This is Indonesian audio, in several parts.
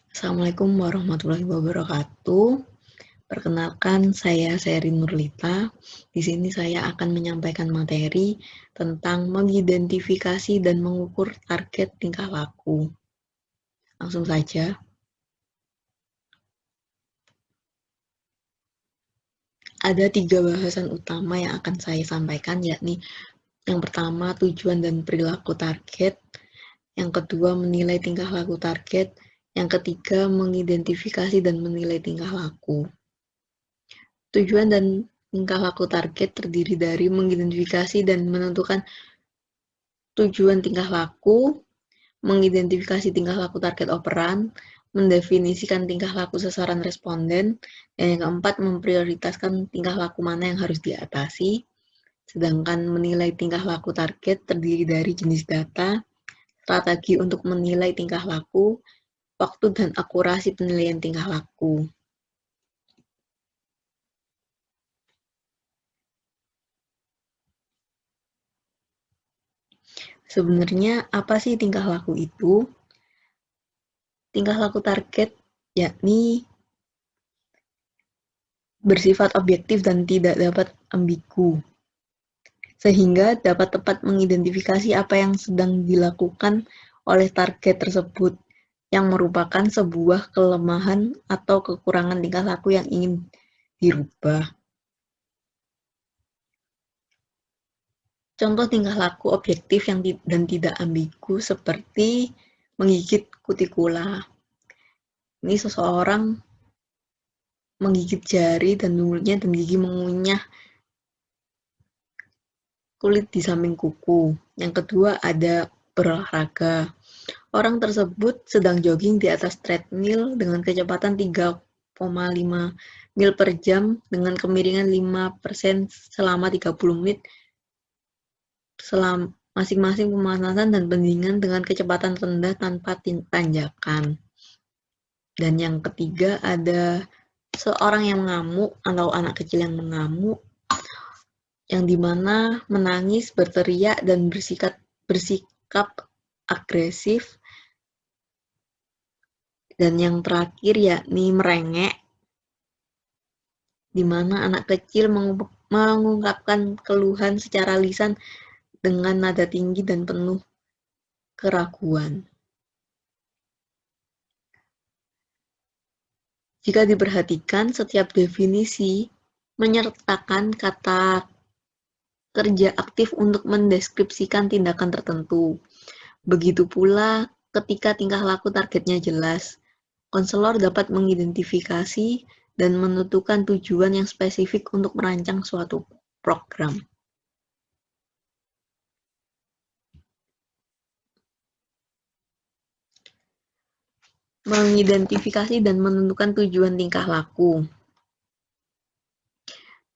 Assalamualaikum warahmatullahi wabarakatuh. Perkenalkan, saya Seri Nurlita. Di sini saya akan menyampaikan materi tentang mengidentifikasi dan mengukur target tingkah laku. Langsung saja. Ada 3 bahasan utama yang akan saya sampaikan, yakni yang pertama, tujuan dan perilaku target. Yang kedua, menilai tingkah laku target. Yang ketiga, mengidentifikasi dan menilai tingkah laku. Tujuan dan tingkah laku target terdiri dari mengidentifikasi dan menentukan tujuan tingkah laku, mengidentifikasi tingkah laku target operan, mendefinisikan tingkah laku sasaran responden, dan yang keempat, memprioritaskan tingkah laku mana yang harus diatasi. Sedangkan menilai tingkah laku target terdiri dari jenis data, strategi untuk menilai tingkah laku, waktu dan akurasi penilaian tingkah laku. Sebenarnya apa sih tingkah laku itu? Tingkah laku target yakni bersifat objektif dan tidak dapat ambigu, sehingga dapat tepat mengidentifikasi apa yang sedang dilakukan oleh target tersebut, yang merupakan sebuah kelemahan atau kekurangan tingkah laku yang ingin dirubah. Contoh tingkah laku objektif dan tidak ambigu seperti menggigit kutikula. Ini seseorang menggigit jari dan mulutnya dan gigi mengunyah kulit di samping kuku. Yang kedua ada berolahraga. Orang tersebut sedang jogging di atas treadmill dengan kecepatan 3,5 mil per jam dengan kemiringan 5% selama 30 menit masing-masing pemanasan dan pendinginan dengan kecepatan rendah tanpa tanjakan. Dan yang ketiga ada seorang yang mengamuk atau anak kecil yang mengamuk, yang dimana menangis, berteriak, dan bersikap agresif. Dan yang terakhir yakni merengek, di mana anak kecil mengungkapkan keluhan secara lisan dengan nada tinggi dan penuh keraguan. Jika diperhatikan, setiap definisi menyertakan kata kerja aktif untuk mendeskripsikan tindakan tertentu. Begitu pula ketika tingkah laku targetnya jelas, konselor dapat mengidentifikasi dan menentukan tujuan yang spesifik untuk merancang suatu program. Mengidentifikasi dan menentukan tujuan tingkah laku.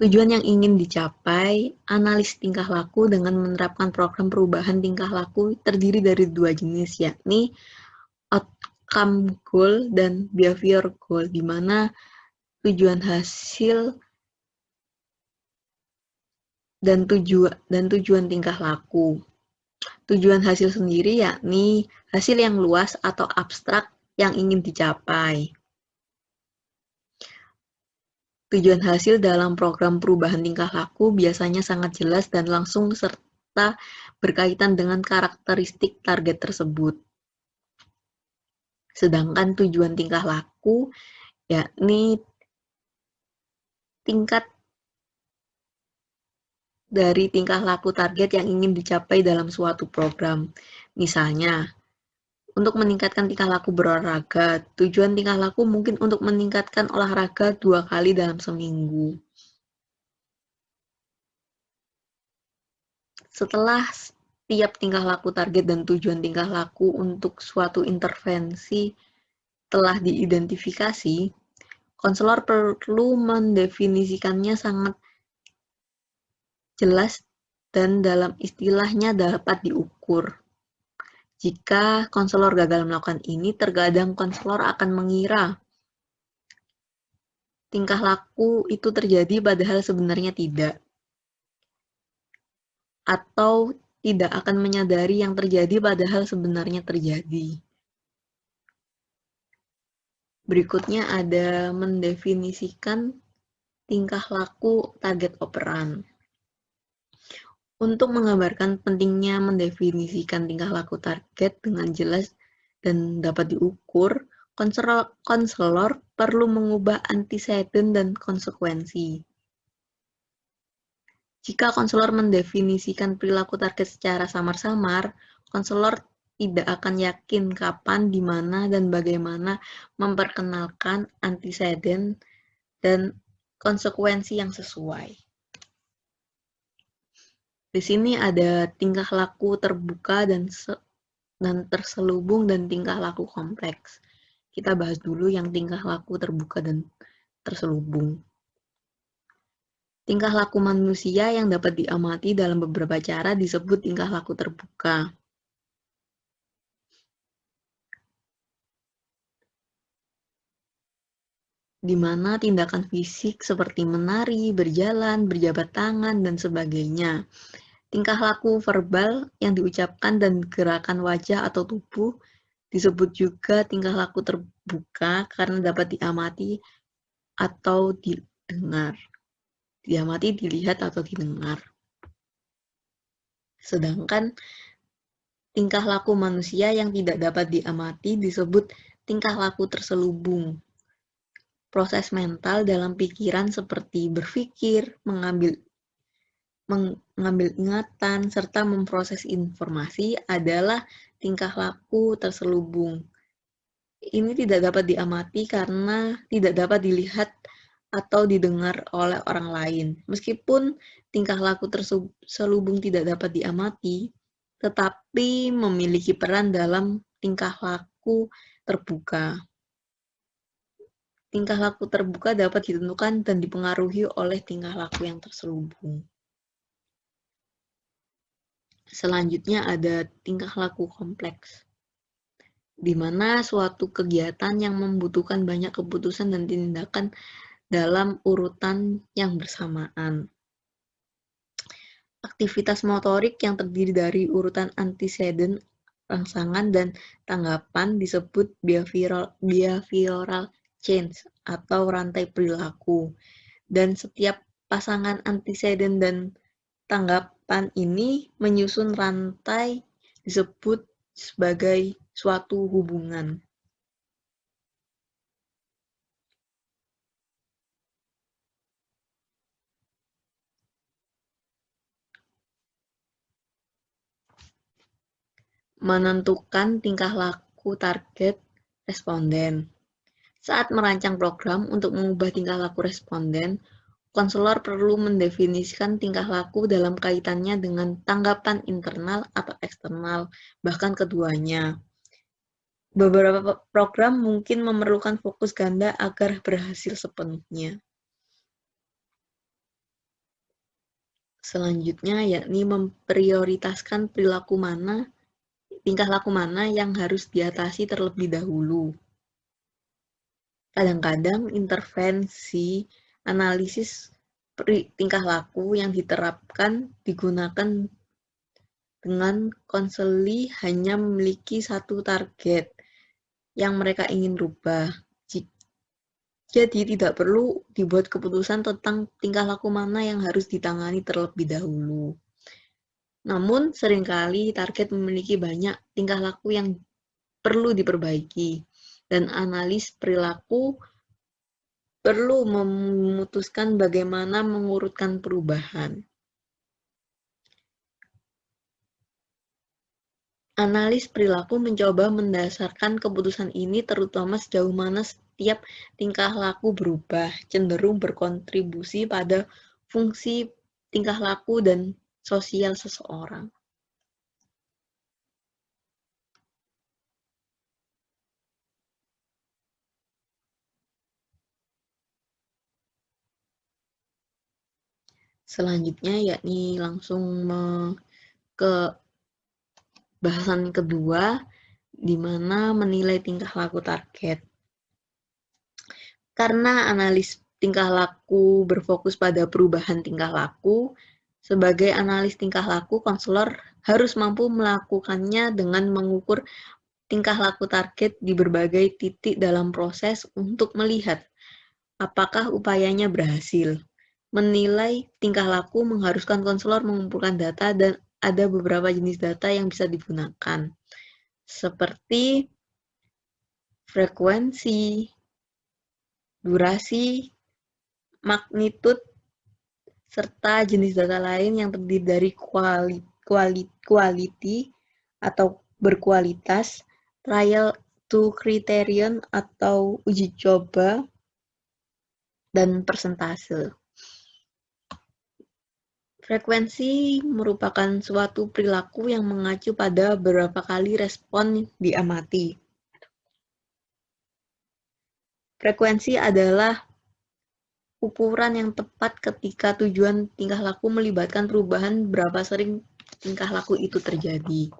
Tujuan yang ingin dicapai, analis tingkah laku dengan menerapkan program perubahan tingkah laku terdiri dari 2 jenis, yakni outcome goal dan behavior goal, di mana tujuan hasil dan tujuan tingkah laku. Tujuan hasil sendiri yakni hasil yang luas atau abstrak yang ingin dicapai. Tujuan hasil dalam program perubahan tingkah laku biasanya sangat jelas dan langsung serta berkaitan dengan karakteristik target tersebut. Sedangkan tujuan tingkah laku yakni tingkat dari tingkah laku target yang ingin dicapai dalam suatu program. Misalnya, untuk meningkatkan tingkah laku berolahraga, tujuan tingkah laku mungkin untuk meningkatkan olahraga 2 kali dalam seminggu. Setelah tiap tingkah laku target dan tujuan tingkah laku untuk suatu intervensi telah diidentifikasi, konselor perlu mendefinisikannya sangat jelas dan dalam istilahnya dapat diukur. Jika konselor gagal melakukan ini, terkadang konselor akan mengira tingkah laku itu terjadi padahal sebenarnya tidak. Atau tidak akan menyadari yang terjadi padahal sebenarnya terjadi. Berikutnya ada mendefinisikan tingkah laku target operan. Untuk menggambarkan pentingnya mendefinisikan tingkah laku target dengan jelas dan dapat diukur, konselor perlu mengubah antecedent dan konsekuensi. Jika konselor mendefinisikan perilaku target secara samar-samar, konselor tidak akan yakin kapan, di mana, dan bagaimana memperkenalkan antecedent dan konsekuensi yang sesuai. Di sini ada tingkah laku terbuka dan terselubung dan tingkah laku kompleks. Kita bahas dulu yang tingkah laku terbuka dan terselubung. Tingkah laku manusia yang dapat diamati dalam beberapa cara disebut tingkah laku terbuka. Di mana tindakan fisik seperti menari, berjalan, berjabat tangan, dan sebagainya. Tingkah laku verbal yang diucapkan dan gerakan wajah atau tubuh disebut juga tingkah laku terbuka karena dapat diamati atau didengar. Diamati, dilihat, atau didengar. Sedangkan tingkah laku manusia yang tidak dapat diamati disebut tingkah laku terselubung. Proses mental dalam pikiran seperti berpikir, mengambil ingatan, serta memproses informasi adalah tingkah laku terselubung. Ini tidak dapat diamati karena tidak dapat dilihat atau didengar oleh orang lain. Meskipun tingkah laku terselubung tidak dapat diamati, tetapi memiliki peran dalam tingkah laku terbuka. Tingkah laku terbuka dapat ditentukan dan dipengaruhi oleh tingkah laku yang terselubung. Selanjutnya ada tingkah laku kompleks, di mana suatu kegiatan yang membutuhkan banyak keputusan dan tindakan dalam urutan yang bersamaan. Aktivitas motorik yang terdiri dari urutan antecedent, rangsangan, dan tanggapan disebut behavioral change atau rantai perilaku. Dan setiap pasangan antecedent dan tanggapan ini menyusun rantai disebut sebagai suatu hubungan. Menentukan tingkah laku target responden. Saat merancang program untuk mengubah tingkah laku responden, konselor perlu mendefinisikan tingkah laku dalam kaitannya dengan tanggapan internal atau eksternal, bahkan keduanya. Beberapa program mungkin memerlukan fokus ganda agar berhasil sepenuhnya. Selanjutnya, yakni memprioritaskan tingkah laku mana yang harus diatasi terlebih dahulu. Kadang-kadang intervensi analisis tingkah laku yang digunakan dengan konseli hanya memiliki satu target yang mereka ingin rubah. Jadi tidak perlu dibuat keputusan tentang tingkah laku mana yang harus ditangani terlebih dahulu. Namun seringkali target memiliki banyak tingkah laku yang perlu diperbaiki, dan analis perilaku perlu memutuskan bagaimana mengurutkan perubahan. Analis perilaku mencoba mendasarkan keputusan ini terutama sejauh mana setiap tingkah laku berubah, cenderung berkontribusi pada fungsi tingkah laku dan sosial seseorang. Selanjutnya yakni langsung ke bahasan kedua, di mana menilai tingkah laku target. Karena analis tingkah laku berfokus pada perubahan tingkah laku, sebagai analis tingkah laku, konselor harus mampu melakukannya dengan mengukur tingkah laku target di berbagai titik dalam proses untuk melihat apakah upayanya berhasil. Menilai tingkah laku mengharuskan konselor mengumpulkan data dan ada beberapa jenis data yang bisa digunakan, seperti frekuensi, durasi, magnitude, serta jenis data lain yang terdiri dari quality atau berkualitas, trial to criterion atau uji coba, dan persentase. Frekuensi merupakan suatu perilaku yang mengacu pada beberapa kali respon diamati. Frekuensi adalah ukuran yang tepat ketika tujuan tingkah laku melibatkan perubahan berapa sering tingkah laku itu terjadi.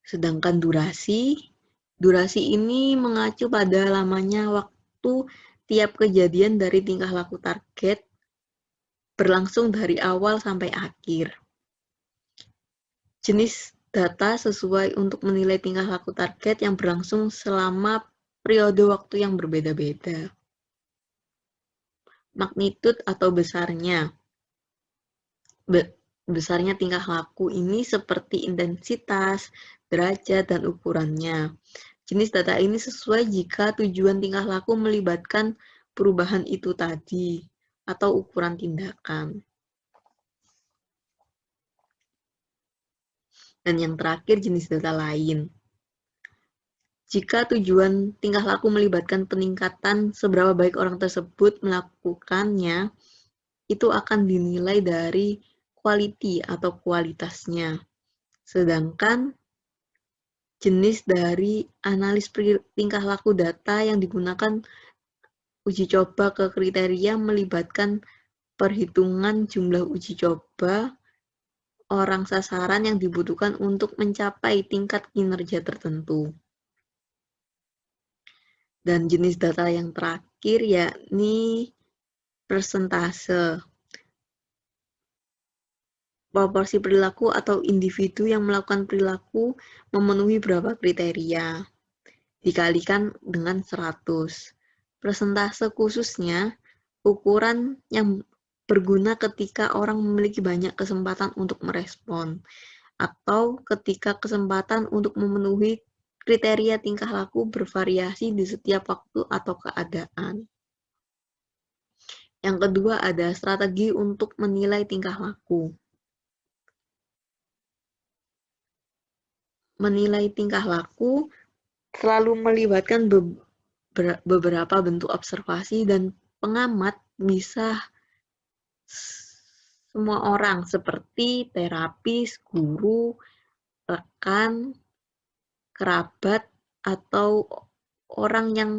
Sedangkan durasi ini mengacu pada lamanya waktu tiap kejadian dari tingkah laku target berlangsung dari awal sampai akhir. Jenis data sesuai untuk menilai tingkah laku target yang berlangsung selama periode waktu yang berbeda-beda. Magnitude atau besarnya. Besarnya tingkah laku ini seperti intensitas, derajat, dan ukurannya. Jenis data ini sesuai jika tujuan tingkah laku melibatkan perubahan itu tadi atau ukuran tindakan. Dan yang terakhir, jenis data lain. Jika tujuan tingkah laku melibatkan peningkatan seberapa baik orang tersebut melakukannya, itu akan dinilai dari quality atau kualitasnya. Sedangkan jenis dari analis tingkah laku data yang digunakan uji coba ke kriteria melibatkan perhitungan jumlah uji coba orang sasaran yang dibutuhkan untuk mencapai tingkat kinerja tertentu. Dan jenis data yang terakhir yakni persentase. Proporsi perilaku atau individu yang melakukan perilaku memenuhi berapa kriteria, dikalikan dengan 100. Persentase khususnya ukuran yang berguna ketika orang memiliki banyak kesempatan untuk merespon, atau ketika kesempatan untuk memenuhi kriteria tingkah laku bervariasi di setiap waktu atau keadaan. Yang kedua ada strategi untuk menilai tingkah laku. Menilai tingkah laku selalu melibatkan beberapa bentuk observasi dan pengamat bisa semua orang seperti terapis, guru, rekan, kerabat, atau orang yang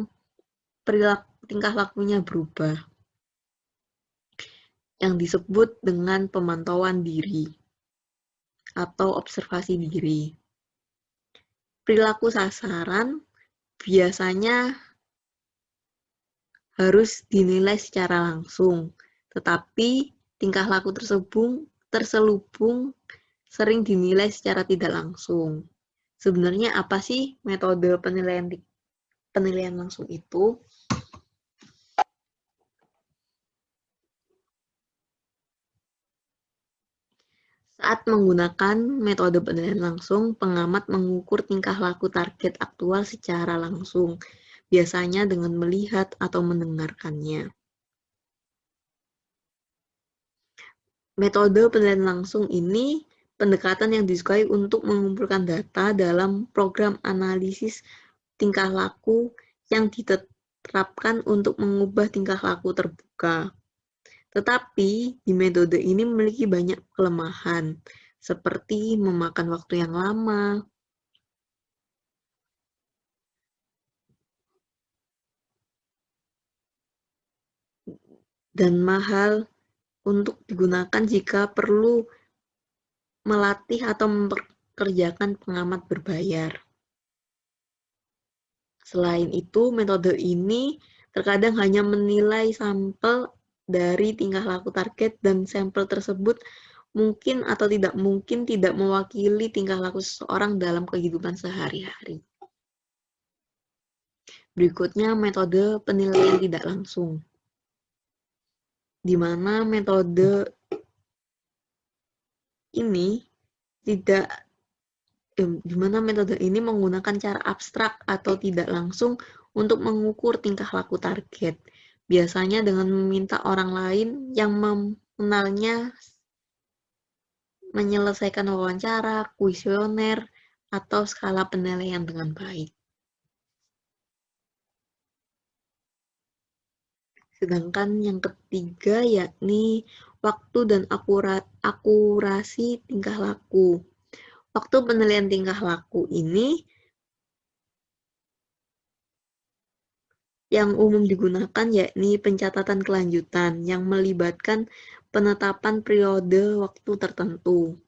tingkah lakunya berubah, yang disebut dengan pemantauan diri atau observasi diri. Perilaku sasaran biasanya harus dinilai secara langsung, tetapi tingkah laku terselubung sering dinilai secara tidak langsung. Sebenarnya apa sih metode penilaian langsung itu? Saat menggunakan metode penilaian langsung, pengamat mengukur tingkah laku target aktual secara langsung, biasanya dengan melihat atau mendengarkannya. Metode penilaian langsung ini pendekatan yang disukai untuk mengumpulkan data dalam program analisis tingkah laku yang diterapkan untuk mengubah tingkah laku terbuka. Tetapi, di metode ini memiliki banyak kelemahan, seperti memakan waktu yang lama, dan mahal untuk digunakan jika perlu melatih atau mempekerjakan pengamat berbayar. Selain itu, metode ini terkadang hanya menilai sampel dari tingkah laku target dan sampel tersebut mungkin atau tidak mungkin tidak mewakili tingkah laku seseorang dalam kehidupan sehari-hari. Berikutnya, metode penilaian tidak langsung, di mana metode ini menggunakan cara abstrak atau tidak langsung untuk mengukur tingkah laku target, biasanya dengan meminta orang lain yang mengenalnya menyelesaikan wawancara, kuesioner, atau skala penilaian dengan baik. Sedangkan yang ketiga yakni waktu dan akurasi tingkah laku. Waktu penilaian tingkah laku ini yang umum digunakan yakni pencatatan kelanjutan yang melibatkan penetapan periode waktu tertentu.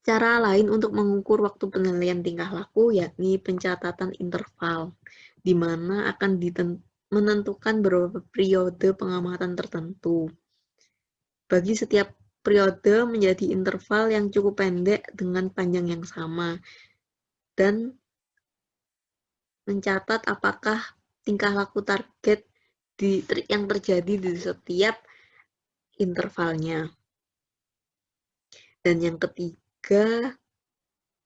Cara lain untuk mengukur waktu penilaian tingkah laku yakni pencatatan interval, di mana akan menentukan beberapa periode pengamatan tertentu. Bagi setiap periode menjadi interval yang cukup pendek dengan panjang yang sama, dan mencatat apakah tingkah laku target yang terjadi di setiap intervalnya. Dan yang ketiga,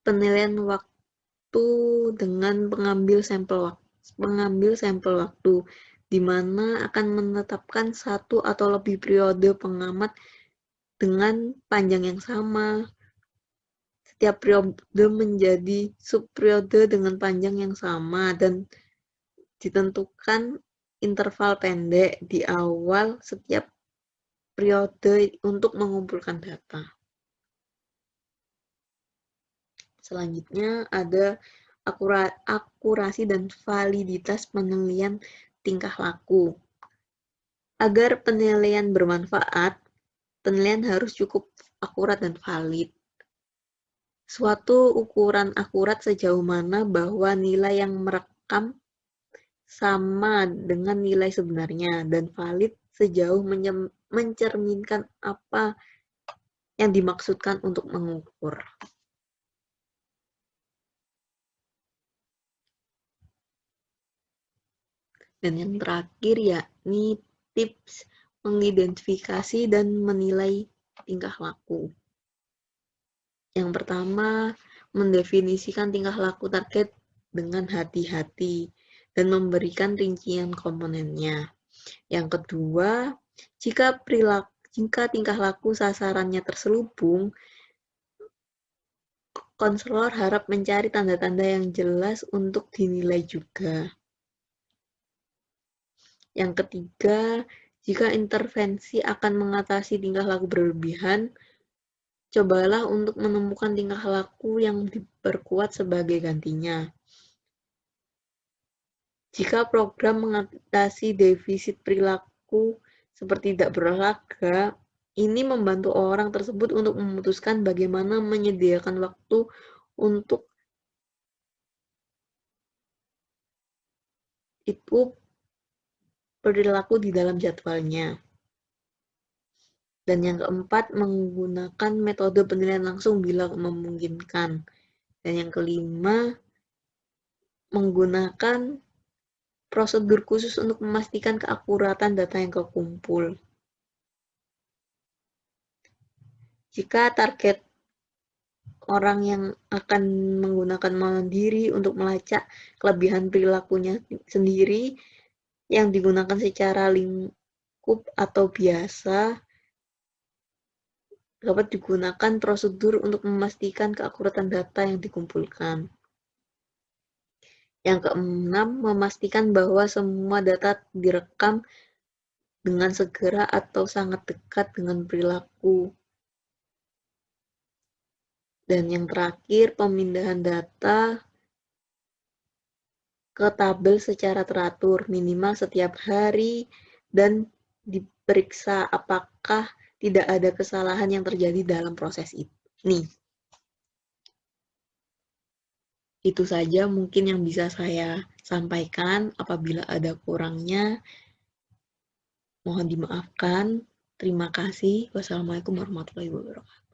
penilaian waktu dengan pengambil sampel waktu, di mana akan menetapkan satu atau lebih periode pengamat dengan panjang yang sama. Setiap periode menjadi subperiode dengan panjang yang sama dan ditentukan interval pendek di awal setiap periode untuk mengumpulkan data. Selanjutnya ada akurasi dan validitas penilaian tingkah laku. Agar penilaian bermanfaat, penilaian harus cukup akurat dan valid. Suatu ukuran akurat sejauh mana bahwa nilai yang merekam sama dengan nilai sebenarnya, dan valid sejauh mencerminkan apa yang dimaksudkan untuk mengukur. Dan yang terakhir yakni tips mengidentifikasi dan menilai tingkah laku. Yang pertama, mendefinisikan tingkah laku target dengan hati-hati dan memberikan rincian komponennya. Yang kedua, jika tingkah laku sasarannya terselubung, konselor harap mencari tanda-tanda yang jelas untuk dinilai juga. Yang ketiga, jika intervensi akan mengatasi tingkah laku berlebihan, cobalah untuk menemukan tingkah laku yang diperkuat sebagai gantinya. Jika program mengatasi defisit perilaku seperti tidak berolahraga, ini membantu orang tersebut untuk memutuskan bagaimana menyediakan waktu untuk itu perilaku di dalam jadwalnya. Dan yang keempat, menggunakan metode penilaian langsung bila memungkinkan. Dan yang kelima, menggunakan prosedur khusus untuk memastikan keakuratan data yang kekumpul. Jika target orang yang akan menggunakan mandiri untuk melacak kelebihan perilakunya sendiri yang digunakan secara lingkup atau biasa, dapat digunakan prosedur untuk memastikan keakuratan data yang dikumpulkan. Yang keenam, memastikan bahwa semua data direkam dengan segera atau sangat dekat dengan perilaku. Dan yang terakhir, pemindahan data ke tabel secara teratur, minimal setiap hari, dan diperiksa apakah tidak ada kesalahan yang terjadi dalam proses ini. Itu saja mungkin yang bisa saya sampaikan. Apabila ada kurangnya, mohon dimaafkan. Terima kasih. Wassalamualaikum warahmatullahi wabarakatuh.